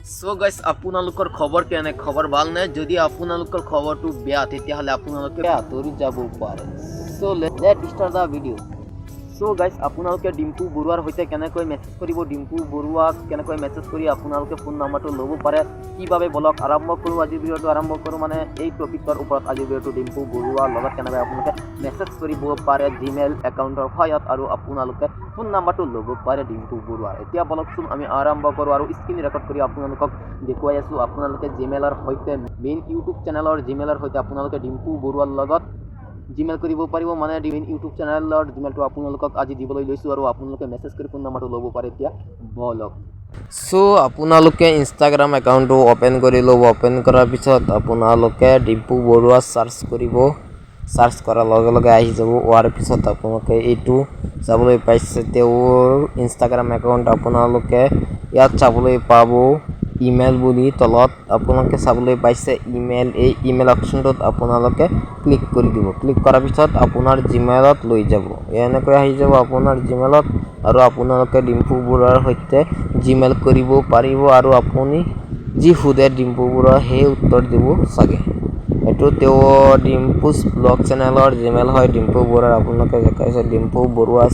so guys আপোনালোকৰ খবৰ কেনে খবৰ ভাল নে যদি আপোনালোকৰ খবৰটো বেয়া তেতিয়াহলে আপোনালোকে আঁতৰি যাব পাৰে so let's start da video so guys আপোনালোকে ডিম্পু বৰুৱাৰ হৈতে কেনেকৈ মেছেজ কৰিব ডিম্পু বৰুৱাক কেনেকৈ মেছেজ কৰি আপোনালোকে ফোন নম্বৰটো ল'ব পাৰে কিভাবে ব্লগ আৰম্ভ কৰোঁ আজি ভিডিওটো আৰম্ভ কৰোঁ মানে এই টপিকৰ ওপৰত আজি ভিডিওটো ডিম্পু বৰুৱাৰ লগত কেনেকৈ আপোনালোকে মেছেজ কৰিব পাৰে জিমেইল একাউণ্টৰ সহায়ত আৰু আপোনালোকে ফোন নম্বৰটো ল'ব পাৰে ডিম্পু বৰুৱাৰ এতিয়া ব্লগটো আমি আৰম্ভ কৰোঁ আৰু স্ক্ৰীন ৰেকৰ্ড কৰি আপোনালোকক দেখুৱাই আছোঁ আপোনালোকে জিমেইলৰ সৈতে মেইন ইউটিউব চেনেলৰ জিমেইলৰ সৈতে আপোনালোকে ডিম্পু বৰুৱাৰ লগত জিমেইল কৰিব পাৰিব মানে মেইন ইউটিউব চেনেলৰ জিমেইলটো আপোনালোকক আজি দিবলৈ লৈছোঁ আৰু আপোনালোকে মেছেজ কৰি ফোন নম্বৰটো ল'ব পাৰে এতিয়া ব্লগ সো আপোনালোকে ইনষ্টাগ্ৰাম একাউণ্টটো ওপেন কৰি ল'ব ওপেন কৰাৰ পিছত আপোনালোকে ডিম্পু বৰুৱা সাৰ্চ কৰিব সাৰ্চ কৰাৰ লগে লগে আহি যাব হোৱাৰ পিছত আপোনালোকে এইটো চাবলৈ পাইছে তেওঁৰ ইনষ্টাগ্ৰাম একাউণ্ট আপোনালোকে ইয়াত চাবলৈ পাব ইমেইল বুলি তলত আপোনালোকে চাবলৈ পাইছে ইমেইল এই ইমেইল অপশ্যনটোত আপোনালোকে ক্লিক কৰি দিব ক্লিক কৰাৰ পিছত আপোনাৰ জিমেইলত লৈ যাব এনেকৈ আহি যাব আপোনাৰ জিমেইলত আৰু আপোনালোকে ডিম্পু বৰুৱাৰ সৈতে জিমেইল কৰিব পাৰিব আৰু আপুনি যি সোধে ডিম্পু বৰুৱা সেই উত্তৰ দিব চাগে এইটো তেওঁ ডিম্পুছ ব্লগ চেনেলৰ জিমেইল হয় ডিম্পু বৰুৱাৰ আপোনালোকে দেখাইছে ডিম্পু বৰুৱা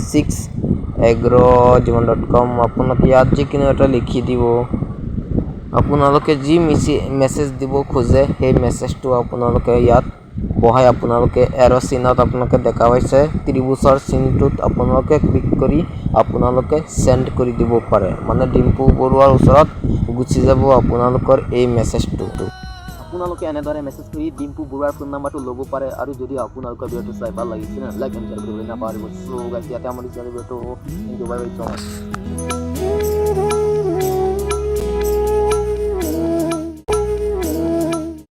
6@gmail.com আপোনালোকে ইয়াত যিকোনো এটা লিখি দিব আপোনালোকে যি মেছেজ দিব খোজে সেই মেছেজটো আপোনালোকে ইয়াত বহাই আপোনালোকে এৰো চিনত আপোনালোকে দেখা পাইছে ত্ৰিভুজৰ চিনটোত আপোনালোকে ক্লিক কৰি আপোনালোকে সেন্ড কৰি দিব পাৰে মানে ডিম্পু বৰুৱাৰ ওচৰত গুচি যাব আপোনালোকৰ এই মেছেজটো আপোনালোকে এনেদৰে মেছেজ কৰি ডিম্পু বৰুৱাৰ ফোন নম্বৰটো ল'ব পাৰে আৰু যদি আপোনালোকৰ ভিডিওটো চাই ভাল লাগিছে লাইক এণ্ড শ্বেয়াৰ কৰিবলৈ নাপাহৰিব সো গাইস ইয়াতে আমাৰ ভিডিওটো thank you bye bye so mass